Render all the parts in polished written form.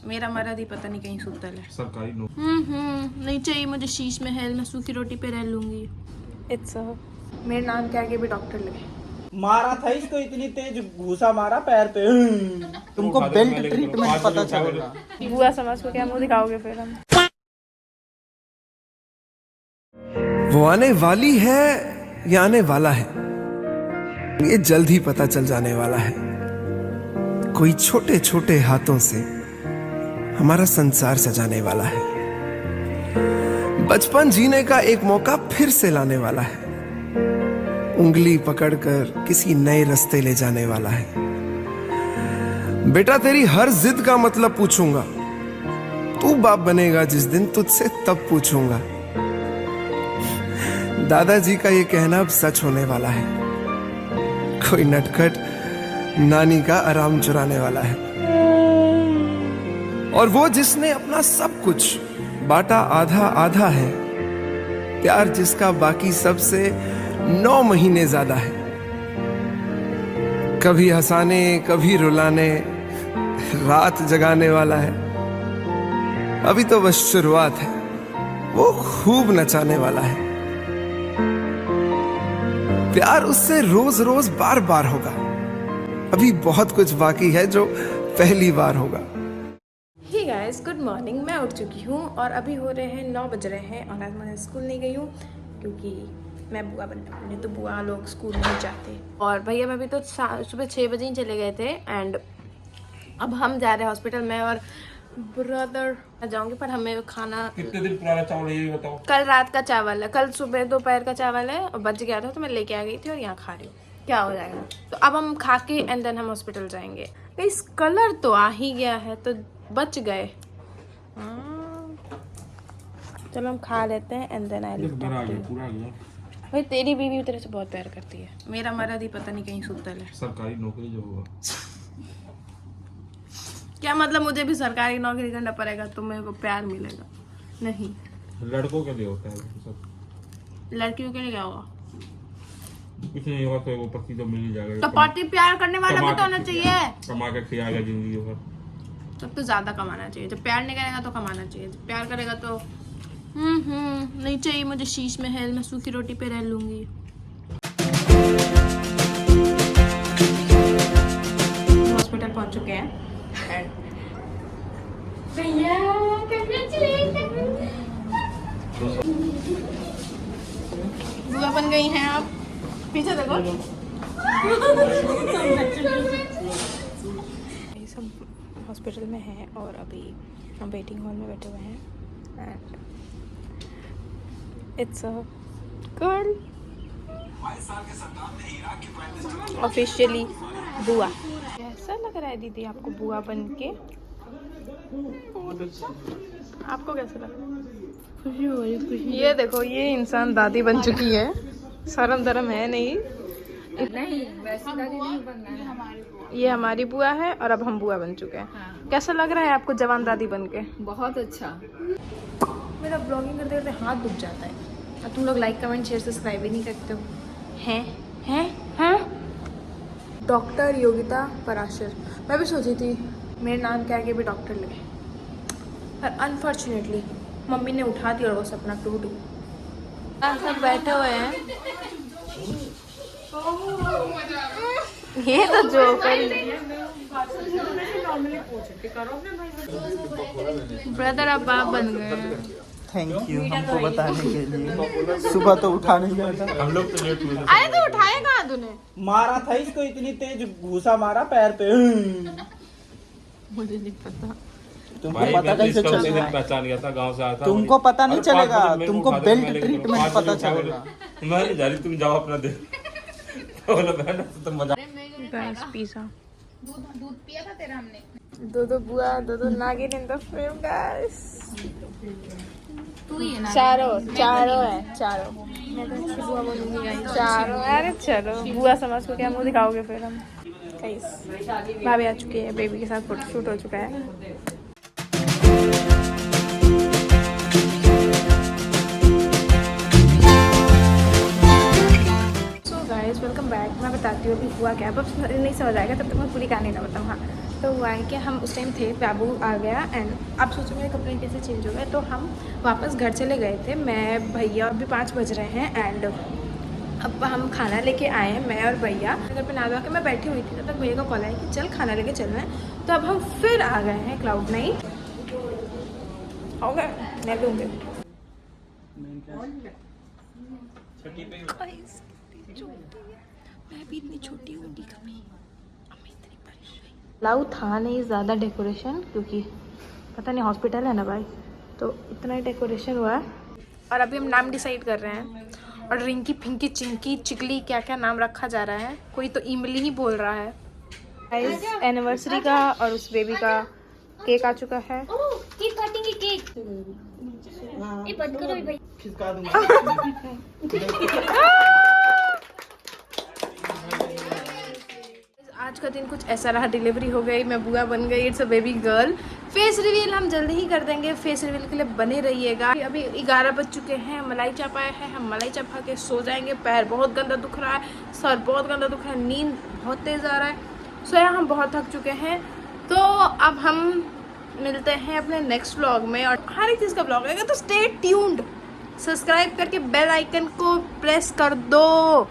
मेरा मर्द ही पता नहीं कहीं सुतल है। सरकारी नौकरी नहीं चाहिए मुझे शीश महल, मैं सूखी रोटी पे रह लूंगी। इट्स मेरे नाम के आगे भी डॉक्टर लगे। मारा था इसको इतनी तेज घूसा मारा पैर पे। तुमको बेल्ट ट्रीटमेंट पता चलेगा। बुआ समाज को क्या मुंह दिखाओगे फिर हम। वो आने वाली है या आने वाला है, ये जल्द ही पता चल जाने वाला है। कोई छोटे छोटे हाथों से हमारा संसार सजाने वाला है। बचपन जीने का एक मौका फिर से लाने वाला है। उंगली पकड़कर किसी नए रास्ते ले जाने वाला है। बेटा तेरी हर जिद का मतलब पूछूंगा, तू बाप बनेगा जिस दिन तुझसे तब पूछूंगा। दादाजी का ये कहना अब सच होने वाला है। कोई नटखट नानी का आराम चुराने वाला है। और वो जिसने अपना सब कुछ बांटा आधा आधा है, प्यार जिसका बाकी सबसे 9 महीने ज्यादा है। कभी हंसाने कभी रुलाने रात जगाने वाला है। अभी तो बस शुरुआत है, वो खूब नचाने वाला है। प्यार उससे रोज रोज बार बार होगा। अभी बहुत कुछ बाकी है जो पहली बार होगा। Hey guys, good morning. मैं उठ चुकी हूँ और अभी हो रहे हैं 9 बज रहे हैं और आज मैं स्कूल नहीं गई हूँ क्योंकि मैं बुआ बनने वाली हूँ, तो बुआ लोग स्कूल नहीं जाते। और भैया मैं भी तो सुबह 6 बजे ही चले गए थे एंड अब हम जा रहे हैं हॉस्पिटल में और ब्रदर जाऊंगी, पर हमें खाना कितने दिन पुराना चावल है ये बताओ। कल रात का चावल है, कल सुबह दोपहर का चावल है और बच गया था तो मैं लेके आ गई थी और यहाँ खा रही हूँ। क्या हो जाएगा, तो अब हम खा के एंड देन हम हॉस्पिटल जाएंगे। इस कलर तो आ ही गया है तो बच गए। चलो हम खा लेते हैं एंड देन आई लुक पूरा आ गया। भाई तेरी बीवी तेरे से बहुत प्यार करती है, मेरा मर्द ही पता नहीं कहीं सुतल है। सरकारी नौकरी जो होगा। क्या मतलब मुझे भी सरकारी नौकरी करना पड़ेगा तो मेरे को प्यार मिलेगा? नहीं, लड़कों के लिए होता है सब, लड़कियों के लिए क्या होगा? कुछ नहीं होगा तो वो पति तो मिल ही जाएगा। तो पति प्यार करने वाला भी तो होना चाहिए। कमा के खिलाएगा जिंदगी भर। तब तो ज्यादा कमाना चाहिए। जब प्यार नहीं करेगा तो कमाना चाहिए, जब प्यार करेगा तो नहीं चाहिए मुझे शीश महल, मैं सूखी रोटी पे रह लूंगी। हॉस्पिटल पहुंच चुके हैं। भैया बुआ बन गई हैं आप। पीछे देखो। ये सब हॉस्पिटल में हैं और अभी हम वेटिंग हॉल में बैठे हुए हैं and it's a girl officially बुआ। कैसा लग रहा है दीदी आपको बुआ बन के? आपको कैसा लग रहा है? खुशी हो रही, खुशी। ये देखो, ये इंसान दादी बन चुकी है। शर्म दरम है नहीं वैसी दादी नहीं बनना है हमारी बुआ। ये हमारी बुआ है और अब हम बुआ बन चुके हैं। हाँ। कैसा लग रहा है आपको जवान दादी बन के? बहुत अच्छा। मेरा ब्लॉगिंग करते करते हाथ दुख जाता है और तुम लोग लाइक कमेंट शेयर सब्सक्राइब ही नहीं करते हो। हैं डॉक्टर योगिता पराशर। मैं भी सोची थी मेरे नाम के आगे भी डॉक्टर लगे, पर अनफॉर्चुनेटली मम्मी ने उठा दिया और वो सपना टूट गया। सब बैठे हुए हैं। ये तो जोकर ब्रदर अब बाप बन गए। थैंक यू हमको बताने के लिए। सुबह तो उठा नहीं गया था हम लोग तो लेट हुए। अरे तो उठाए कहाँ तूने? मारा था इसको इतनी तेज घूसा मारा पैर पे। मुझे नहीं पता। तुमको पता कैसे चलेगा? पहचान गया था, गांव से आया था। तुमको पता नहीं चलेगा, तुमको बेल्ट ट्रीटमेंट पता चलेगा। मैं नहीं जा रही, तुम जाओ अपना दे। तो मजा। Guys pizza. दूध पिया था तेरा हमने। दो बुआ, दो नागिन इन द फिल्म गाइस। तू ही है ना? चारों है, चारों। मैं तो अच्छी बुआ बनूंगी गाइस। चारों। अरे चलो, बुआ समाज को क्या मुंह दिखाओगे फिर हम। गाइस भाभी आ चुकी है, बेबी के साथ फोटोशूट हो चुका है। Welcome back. मैं बताती हूँ अभी हुआ क्या। अब नहीं समझ आएगा, तब तक मैं पूरी कहानी ना बताऊँ। हाँ, तो हुआ है कि हम उस टाइम थे, बाबू आ गया एंड आप सोचो मेरे कपड़े कैसे चेंज हो गए। तो हम वापस घर चले गए थे, मैं भैया, अभी 5 बज रहे हैं एंड अब हम खाना लेके आए हैं, मैं और भैया। घर पे नहा धो के मैं बैठी हुई थी, तब तक भैया का कॉल आया कि चल खाना लेके चलना है। तो अब हम फिर आ गए हैं Cloud9। हो गए मैं लूँगी। मैं भी इतनी छोटी होगी कभी, इतनी परेशान। लाऊ था नहीं ज़्यादा डेकोरेशन, क्योंकि पता नहीं हॉस्पिटल है ना भाई, तो इतना ही डेकोरेशन हुआ है। और अभी हम नाम डिसाइड कर रहे हैं, और रिंकी पिंकी चिंकी चिकली क्या क्या नाम रखा जा रहा है। कोई तो इमली ही बोल रहा है। गाइस एनिवर्सरी का और उस बेबी का केक आ चुका है। केक काटेंगे, केक ये बंद करो भाई। खिसका दूंगा। आज का दिन कुछ ऐसा रहा, डिलीवरी हो गई, मैं बुआ बन गई, it's a baby girl. Face reveal हम जल्दी ही कर देंगे, फेस रिवील के लिए बने रहिएगा। अभी 11 बज चुके हैं, मलाई चाप आया है, हम मलाई चाप खा के सो जाएंगे। पैर बहुत गंदा दुख रहा है, सर बहुत गंदा दुख रहा है, नींद बहुत तेज़ आ रहा है, सोया हम बहुत थक चुके हैं। तो अब हम मिलते हैं अपने नेक्स्ट व्लॉग में, और हर एक चीज़ का व्लॉग आएगा, तो स्टे ट्यून्ड। सब्सक्राइब करके बेल आइकन को प्रेस कर दो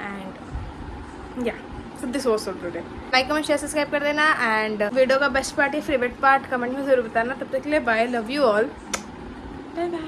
and yeah this was all today. Like comment share subscribe कर देना एंड वीडियो का बेस्ट पार्ट या फेवरेट पार्ट कमेंट में जरूर बताना। तब तक के लिए bye, love you all, bye bye.